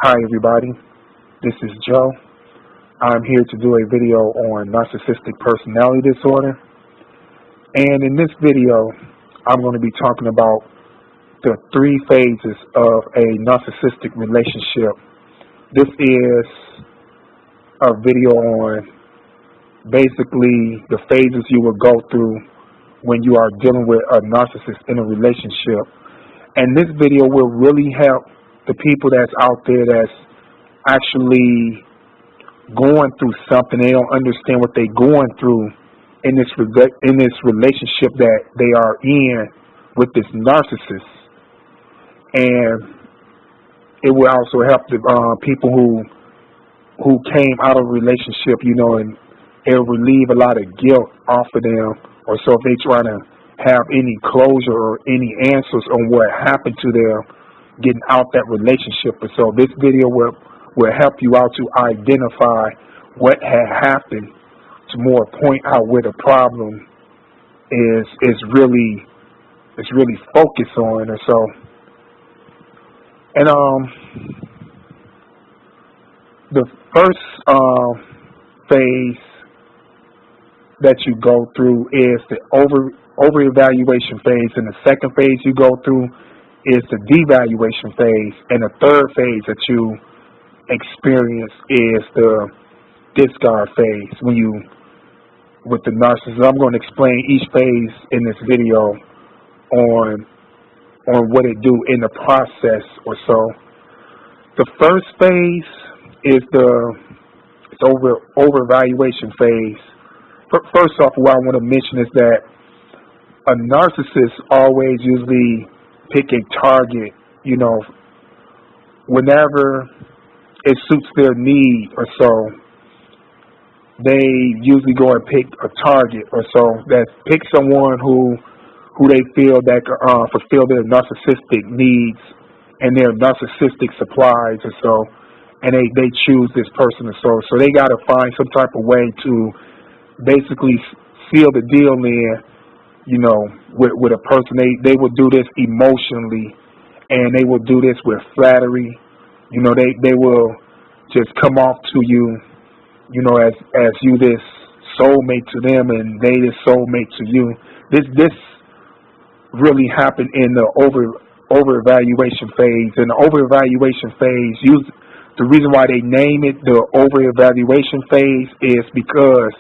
Hi everybody, this is Joe. I'm here to do a video on narcissistic personality disorder. And in this video, I'm going to be talking about the 3 phases of a narcissistic relationship. This is a video on basically the phases you will go through when you are dealing with a narcissist in a relationship. And this video will really help the people that's out there that's actually going through something. They don't understand what they're going through in this relationship that they are in with this narcissist. And it will also help the people who came out of a relationship, and it'll relieve a lot of guilt off of them. Or so if they try to have any closure or any answers on what happened to them getting out that relationship. And so this video will help you out to identify what had happened, to more point out where the problem is really focused on. And so, the first phase that you go through is the over evaluation phase, and the second phase you go through is the devaluation phase, and the third phase that you experience is the discard phase. When you with the narcissist, I'm going to explain each phase in this video on what it do in the process or so. The first phase is the over evaluation phase. First off, what I want to mention is that a narcissist always usually pick a target, whenever it suits their need or so. They usually go and pick a target or so, that pick someone who they feel that fulfill their narcissistic needs and their narcissistic supplies or so, and they choose this person or so. So they got to find some type of way to basically seal the deal in, with a person. They will do this emotionally, and they will do this with flattery. They will just come off to you, as you this soulmate to them, and they this soulmate to you. This really happened in the over evaluation phase. In the over evaluation phase, the reason why they name it the over evaluation phase is because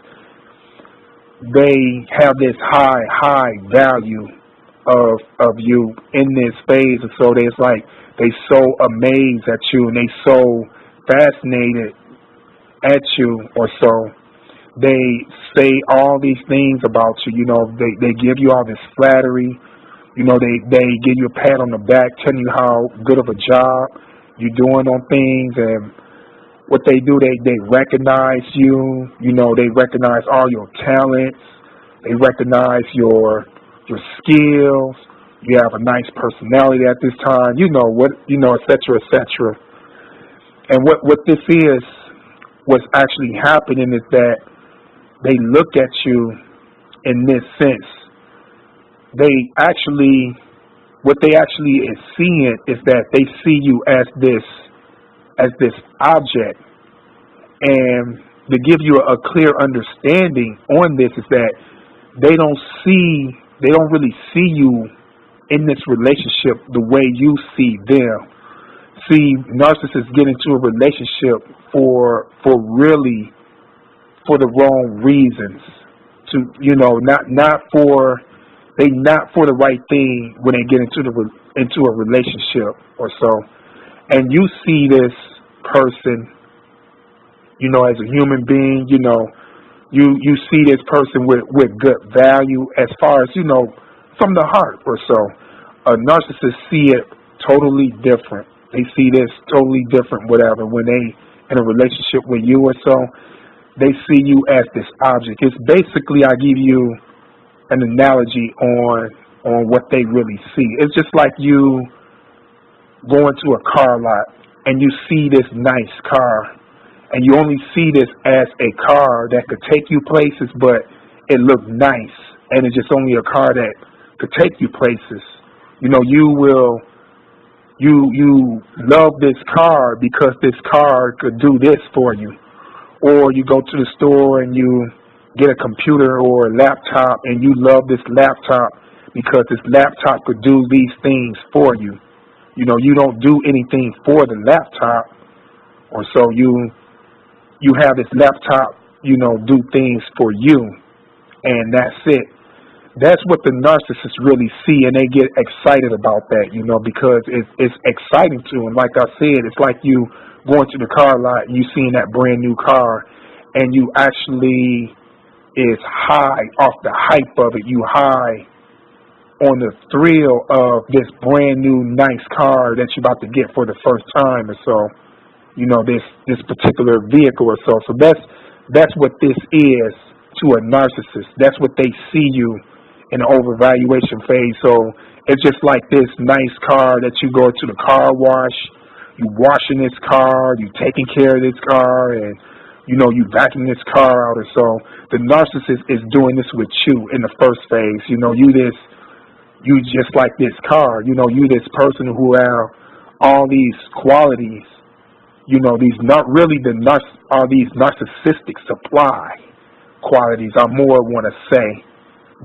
they have this high value of you in this phase, and so it's like they so amazed at you and they so fascinated at you, or so they say all these things about you. They give you all this flattery. They give you a pat on the back, telling you how good of a job you're doing on things. And what they do, they recognize you. They recognize all your talents. They recognize your skills. You have a nice personality at this time. Et cetera, et cetera. And what this is, what's actually happening is that they look at you in this sense. What they actually is seeing is that they see you as this object. And to give you a clear understanding on this is that they don't really see you in this relationship the way you see them. See, narcissists get into a relationship for the wrong reasons. Not for the right thing when they get into a relationship or so. And you see this person, as a human being, you see this person with good value as far as, from the heart or so. A narcissist see it totally different. They see this totally different, whatever. When they in a relationship with you or so, they see you as this object. It's basically, I give you an analogy on what they really see. It's just like you going to a car lot and you see this nice car, and you only see this as a car that could take you places, but it looked nice, and it's just only a car that could take you places. You will You love this car because this car could do this for you. Or you go to the store and you get a computer or a laptop and you love this laptop because this laptop could do these things for you. You know, you don't do anything for the laptop, or so you have this laptop, you know, do things for you, and that's it. That's what the narcissists really see, and they get excited about that, you know, because it's exciting to them. Like I said, it's like you going to the car lot and you seeing that brand new car, and you actually is high off the hype of it. You high on the thrill of this brand new nice car that you're about to get for the first time, or so, you know, this particular vehicle or so. So that's what this is to a narcissist. That's what they see you in the overvaluation phase. So it's just like this nice car that you go to the car wash, you washing this car, you taking care of this car, and you know, you vacuuming this car out or so. The narcissist is doing this with you in the first phase. You know, you just like this car. You know, you this person who have all these qualities. You know, these not really are these narcissistic supply qualities. I more want to say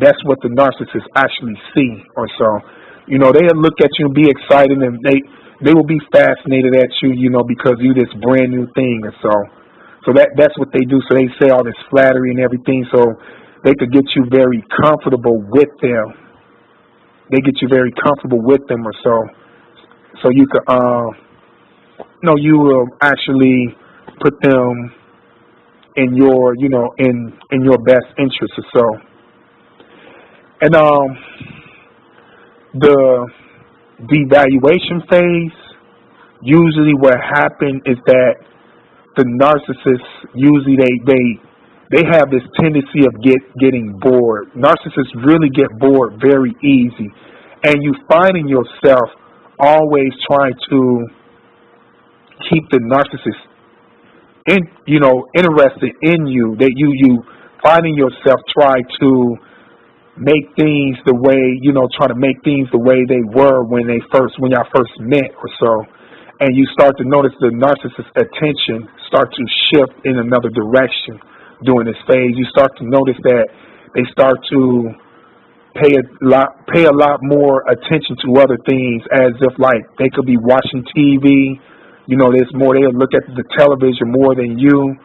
that's what the narcissists actually see or so. You know, they'll look at you and be excited, and they will be fascinated at you, you know, because you this brand new thing or so. So that's what they do. So they say all this flattery and everything so they could get you very comfortable with them. They get you very comfortable with them or so. So you could, you will actually put them in your, you know, in your best interest or so. And the devaluation phase, usually what happens is that the narcissists usually they have this tendency of getting bored. Narcissists really get bored very easy, and you finding yourself always trying to keep the narcissist interested in you. That you finding yourself try to make things the way, you know, try to make things the way they were when y'all first met or so. And you start to notice the narcissist's attention start to shift in another direction during this phase. You start to notice that they start to pay a lot more attention to other things, as if like they could be watching TV. You know, there's more. They'll look at the television more than you.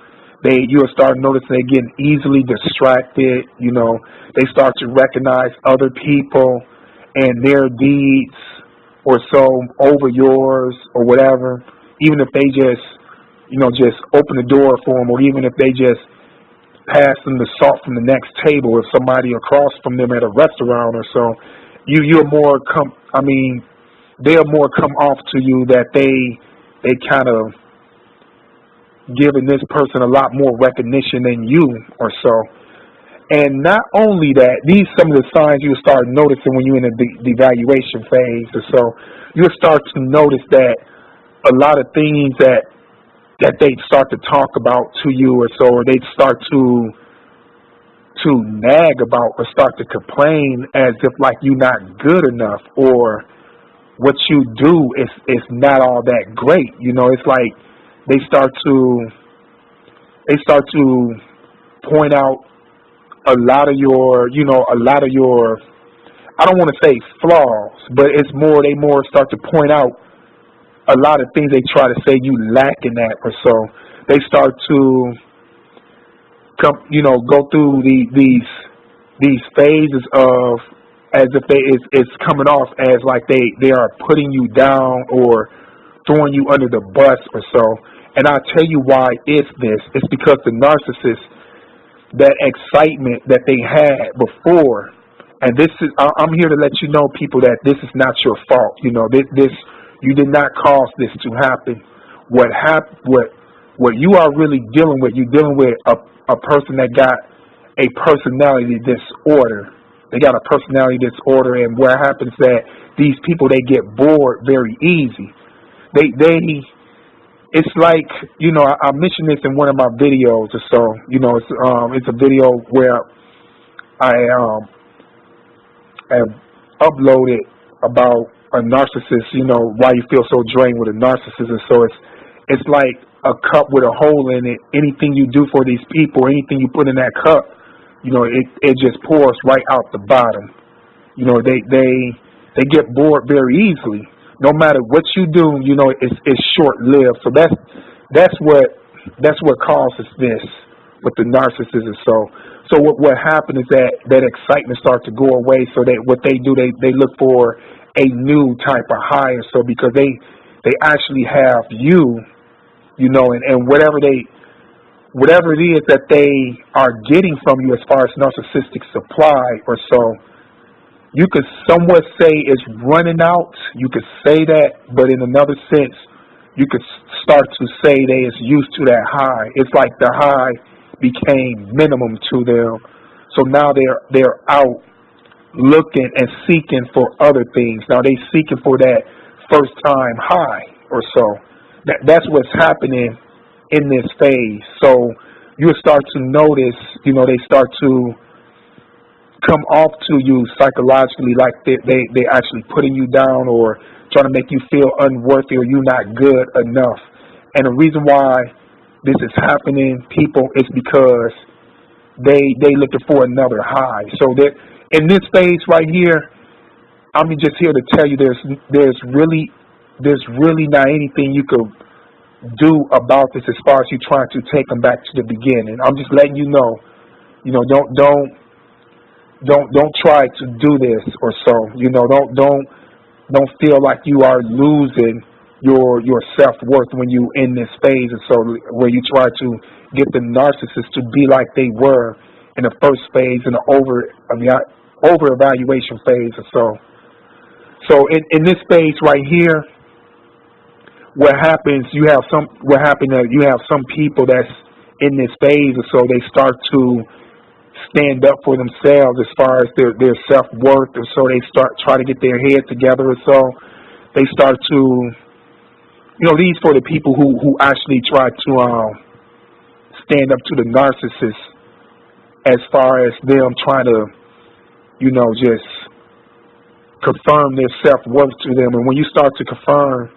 You'll start noticing they're getting easily distracted. You know, they start to recognize other people and their deeds or so over yours or whatever. Even if they just open the door for them, or even if they just pass them the salt from the next table, if somebody across from them at a restaurant or so, they'll more come off to you that they kind of giving this person a lot more recognition than you or so. And not only that, these some of the signs you'll start noticing when you're in the devaluation phase or so. You'll start to notice that a lot of things that they start to talk about to you or so, or they start to nag about or start to complain as if like you're not good enough, or what you do is not all that great. You know, it's like they start to point out a lot of your, I don't want to say flaws, but it's more, they more start to point out a lot of things they try to say you lack in that or so. They start to go through these phases of as if it's coming off as like they are putting you down or throwing you under the bus or so. And I'll tell you why it's this. It's because the narcissist, that excitement that they had before, and this is, I'm here to let you know, people, that this is not your fault. You know, this you did not cause this to happen. What you are really dealing with, you're dealing with a person that got a personality disorder. They got a personality disorder, and what happens is that these people, they get bored very easy. It's like, you know, I mentioned this in one of my videos or so. You know, it's a video where I have uploaded about a narcissist, you know, why you feel so drained with a narcissist. So it's like a cup with a hole in it. Anything you do for these people, anything you put in that cup, you know, it just pours right out the bottom. You know, they get bored very easily. No matter what you do, you know, it's short lived. So that's what causes this with the narcissism. So what happened is that excitement starts to go away. So what they do, they look for a new type of high. So because they actually have you, you know, and whatever it is that they are getting from you as far as narcissistic supply or so, you could somewhat say it's running out. You could say that, but in another sense, you could start to say they is used to that high. It's like the high became minimum to them. So now they're out looking and seeking for other things. Now they seeking for that first time high or so. That's what's happening in this phase. So you start to notice, you know, they start to come off to you psychologically like they actually putting you down or trying to make you feel unworthy or you're not good enough. And the reason why this is happening, people, is because they looking for another high. So that in this phase right here, I'm just here to tell you there's really not anything you could do about this as far as you trying to take them back to the beginning. I'm just letting you know, don't try to do this or so. You know, don't feel like you are losing your self-worth when you in this phase, and so where you try to get the narcissist to be like they were in the first phase, in the over evaluation phase or so. So in this phase right here, what happens? You have some people that's in this phase, or so they start to stand up for themselves as far as their self-worth, and so they start trying to get their head together, or so they start to, you know, these for the people who actually try to stand up to the narcissist as far as them trying to, you know, just confirm their self-worth to them. And when you start to confirm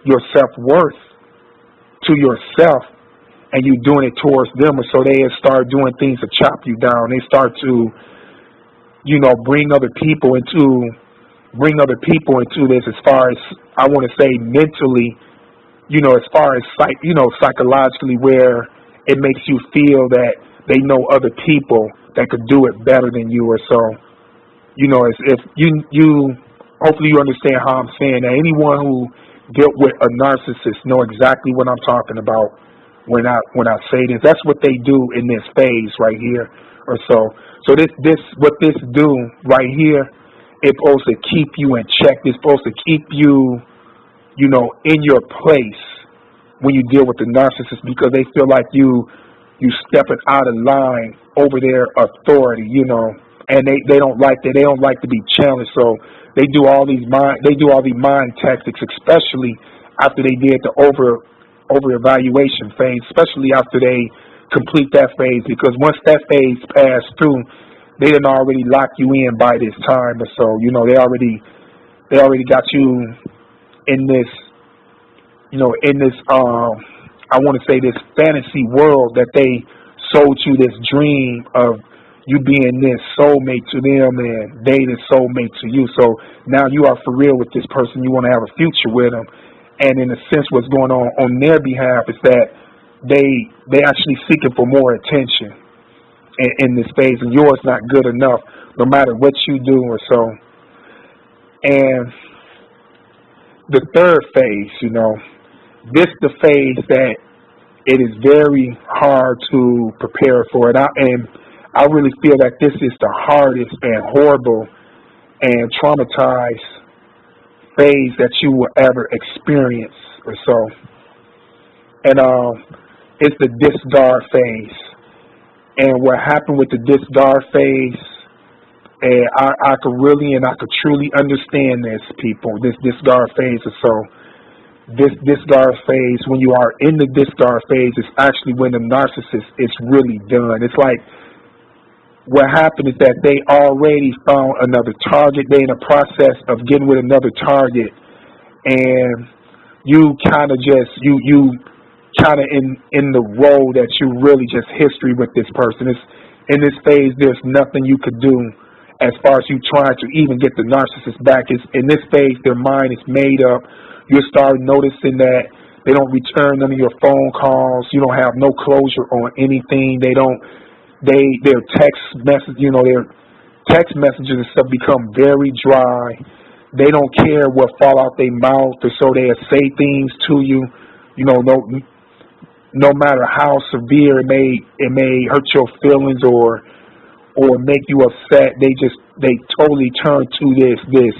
your self-worth to yourself and you doing it towards them, so they start doing things to chop you down. They start to, you know, bring other people into this as far as, I want to say, mentally, you know, as far as psychologically, where it makes you feel that they know other people that could do it better than you, or so. You know, as if you hopefully you understand how I'm saying that. Anyone who dealt with a narcissist know exactly what I'm talking about when I say this. That's what they do in this phase right here, or so. So this what this do right here, it's supposed to keep you in check. It's supposed to keep you, you know, in your place when you deal with the narcissist, because they feel like you stepping out of line over their authority, you know, and they don't like that. They don't like to be challenged. So they do all these mind tactics, especially after they did the over evaluation phase, especially after they complete that phase, because once that phase passed through, they didn't already lock you in by this time, or so, you know, they already got you in this, you know, in this, I want to say, this fantasy world that they sold you, this dream of you being this soulmate to them and they this soulmate to you. So now you are for real with this person. You want to have a future with them. And in a sense, what's going on their behalf is that they actually seeking for more attention in this phase, and yours not good enough, no matter what you do or so. And the third phase, you know, this the phase that it is very hard to prepare for it. And I really feel that this is the hardest and horrible and traumatized phase that you will ever experience or so. And it's the discard phase. And what happened with the discard phase, and I could really and I could truly understand this, people, this discard phase or so. This discard phase, when you are in the discard phase, is actually when the narcissist is really done. It's like what happened is that they already found another target. They're in the process of getting with another target, and you kind of just you kind of in the role that you really just history with this person. It's, in this phase, there's nothing you could do as far as you trying to even get the narcissist back. It's, in this phase, their mind is made up. You start noticing that they don't return none of your phone calls. You don't have no closure on anything. Their text message, their text messages and stuff become very dry. They don't care what fall out their mouth, or so they'll say things to you, no matter how severe it may hurt your feelings or make you upset. They totally turn to this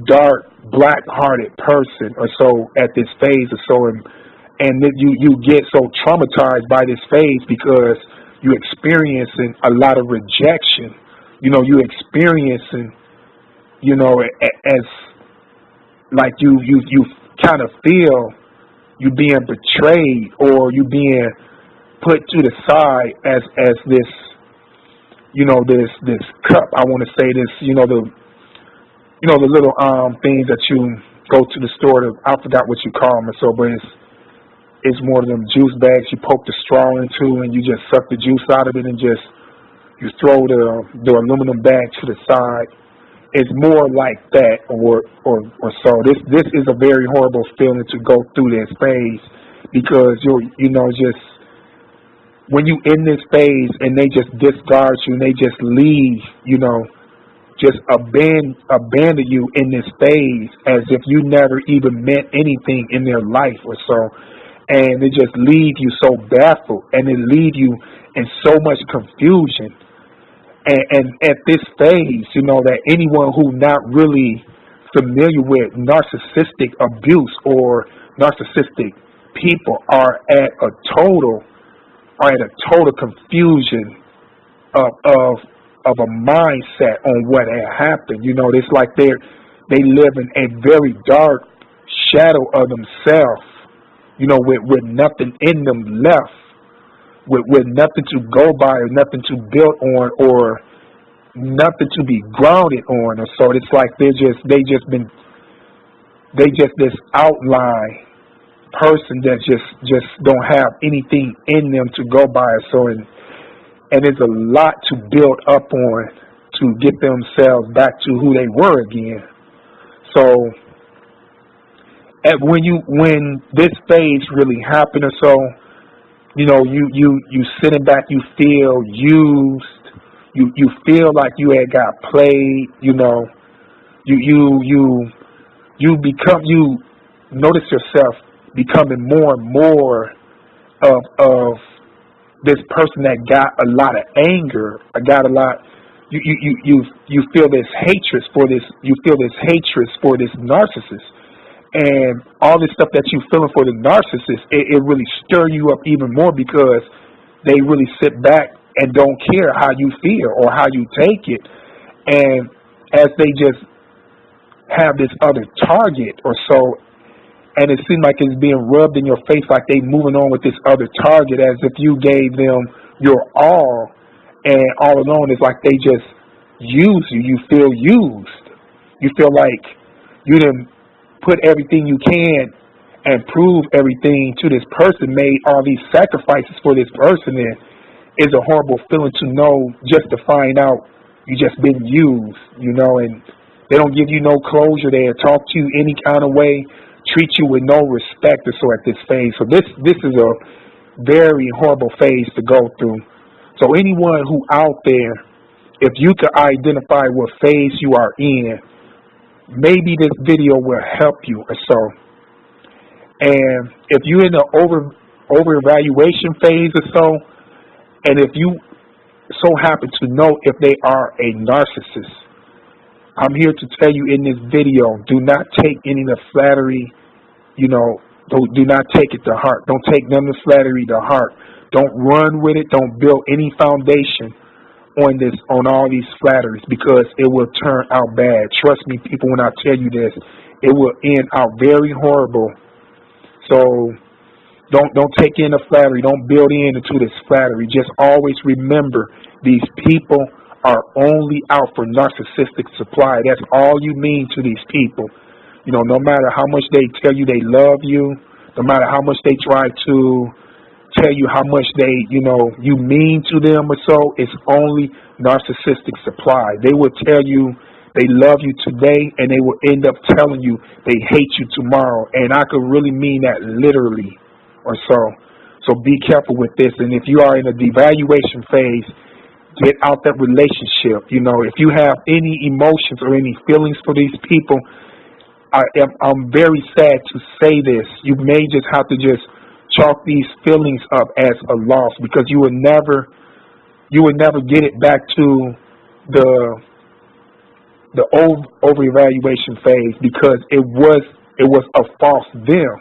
dark, black-hearted person or so at this phase or so, and then you get so traumatized by this phase because you're experiencing a lot of rejection. You're experiencing, as like you kind of feel you being betrayed, or you being put to the side as this, this cup. I want to say this, the little things that you go to the store to, I forgot what you call them or so, but it's more of them juice bags you poke the straw into, and you just suck the juice out of it, and just you throw the aluminum bag to the side. It's more like that, or so. This is a very horrible feeling to go through this phase, because just when you in this phase and they just discard you and they just leave, just abandon you in this phase as if you never even meant anything in their life or so, and they just leave you so baffled, and it leave you in so much confusion. And at this phase, that anyone who not really familiar with narcissistic abuse or narcissistic people are at a total confusion of a mindset on what had happened. It's like they live in a very dark shadow of themselves, with nothing in them left. With nothing to go by, or nothing to build on, or nothing to be grounded on, or so. It's like they just this outline person that just don't have anything in them to go by. So and there's a lot to build up on to get themselves back to who they were again. So when this phase really happened or so, you sitting back, you feel used, you feel like you had got played, you notice yourself becoming more and more of this person that got a lot of anger, you feel this hatred for this narcissist. And all this stuff that you feeling for the narcissist, it really stir you up even more, because they really sit back and don't care how you feel or how you take it. And as they just have this other target or so, and it seems like it's being rubbed in your face, like they moving on with this other target as if you gave them your all, and all alone it's like they just use you. You feel used. You feel like you didn't put everything you can and prove everything to this person, made all these sacrifices for this person, and it's a horrible feeling to know, just to find out you just been used, and they don't give you no closure. They talk to you any kind of way, treat you with no respect or so at this phase. So this is a very horrible phase to go through. So anyone who out there, if you could identify what phase you are in, maybe this video will help you or so. And if you're in the over evaluation phase or so, and if you so happen to know if they are a narcissist, I'm here to tell you in this video, do not take any of the flattery, do not take it to heart. Don't take none of the flattery to heart. Don't run with it. Don't build any foundation on all these flatteries, because it will turn out bad. Trust me, people, when I tell you this, it will end out very horrible. So don't take in the flattery. Don't build into this flattery. Just always remember, These people are only out for narcissistic supply. That's all you mean to these people. You know, no matter how much they tell you they love you, no matter how much they try to tell you how much you mean to them or so, it's only narcissistic supply. They will tell you they love you today, and they will end up telling you they hate you tomorrow. And I could really mean that literally or so. So be careful with this. And if you are in a devaluation phase, get out that relationship. You know, if you have any emotions or any feelings for these people, I'm very sad to say this. You may just have to just chalk these feelings up as a loss, because you would never get it back to the over-evaluation phase, because it was a false them.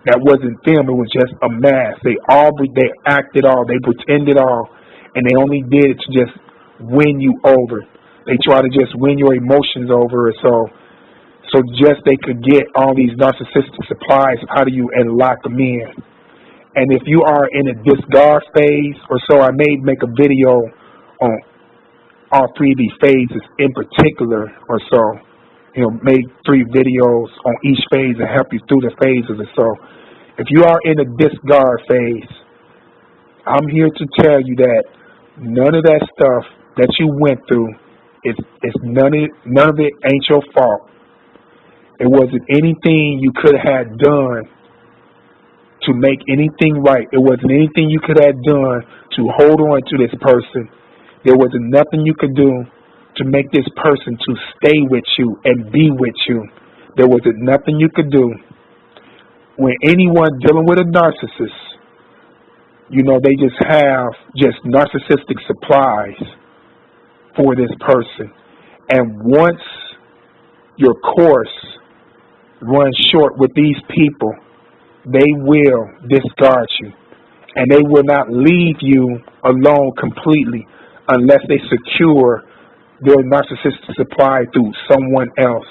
That wasn't them. It was just a mask. They acted all, they pretended all, and they only did it to just win you over. They try to just win your emotions over, so just they could get all these narcissistic supplies out of you and lock them in. And if you are in a discard phase or so, I may make a video on all three of these phases in particular or so. You know, make 3 videos on each phase and help you through the phases or so. If you are in a discard phase, I'm here to tell you that none of that stuff that you went through, it's none of it ain't your fault. It wasn't anything you could have done to make anything right. It wasn't anything you could have done to hold on to this person. There wasn't nothing you could do to make this person to stay with you and be with you. There wasn't nothing you could do. When anyone dealing with a narcissist, you know, they just have just narcissistic supplies for this person. And once your course runs short with these people, they will discard you, and they will not leave you alone completely unless they secure their narcissistic supply through someone else.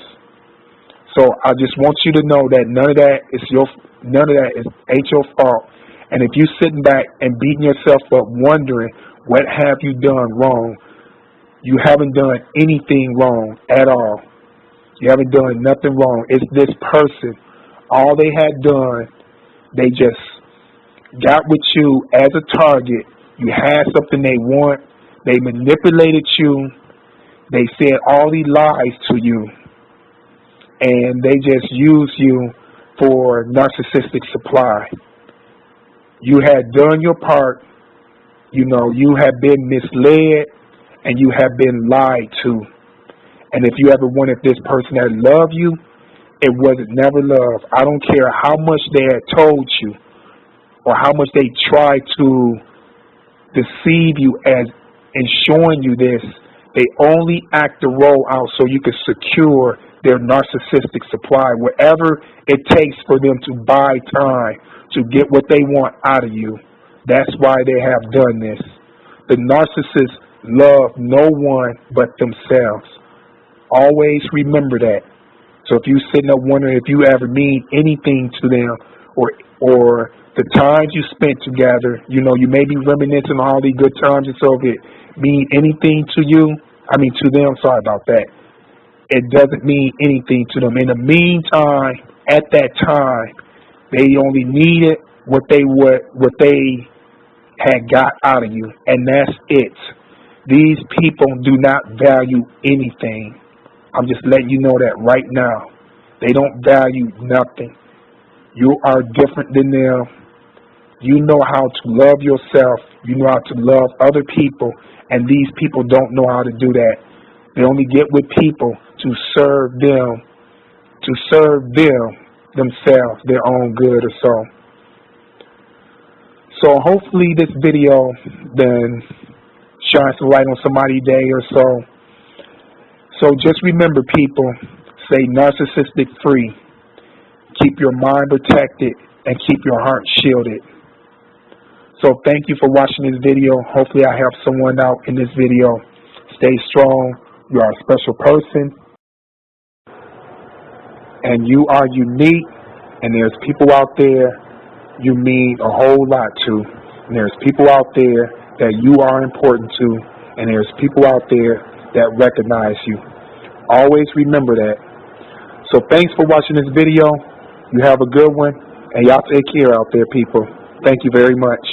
So I just want you to know that none of that ain't your fault. And if you're sitting back and beating yourself up wondering what have you done wrong, you haven't done anything wrong at all. You haven't done nothing wrong. It's this person. All they had done, they just got with you as a target. You had something they want. They manipulated you. They said all these lies to you. And they just used you for narcissistic supply. You had done your part. You know, you have been misled and you have been lied to. And if you ever wanted this person that loved you, it wasn't never love. I don't care how much they had told you or how much they tried to deceive you as in showing you this. They only act the role out so you can secure their narcissistic supply, whatever it takes for them to buy time to get what they want out of you. That's why they have done this. The narcissists love no one but themselves. Always remember that. So if you're sitting up wondering if you ever mean anything to them, or the times you spent together, you know, you may be reminiscing on all these good times, and so if it mean anything to you, to them, sorry about that, it doesn't mean anything to them. In the meantime, at that time, they only needed what they had got out of you, and that's it. These people do not value anything. I'm just letting you know that right now. They don't value nothing. You are different than them. You know how to love yourself. You know how to love other people, and these people don't know how to do that. They only get with people to serve them, themselves, their own good or so. So hopefully this video then shines some light on somebody's day or so. So just remember, people, stay narcissistic free. Keep your mind protected and keep your heart shielded. So thank you for watching this video. Hopefully I helped someone out in this video. Stay strong. You are a special person. And you are unique. And there's people out there you mean a whole lot to. And there's people out there that you are important to. and there's people out there that recognize you. Always remember that. So thanks for watching this video. You have a good one, and y'all take care out there, people. Thank you very much.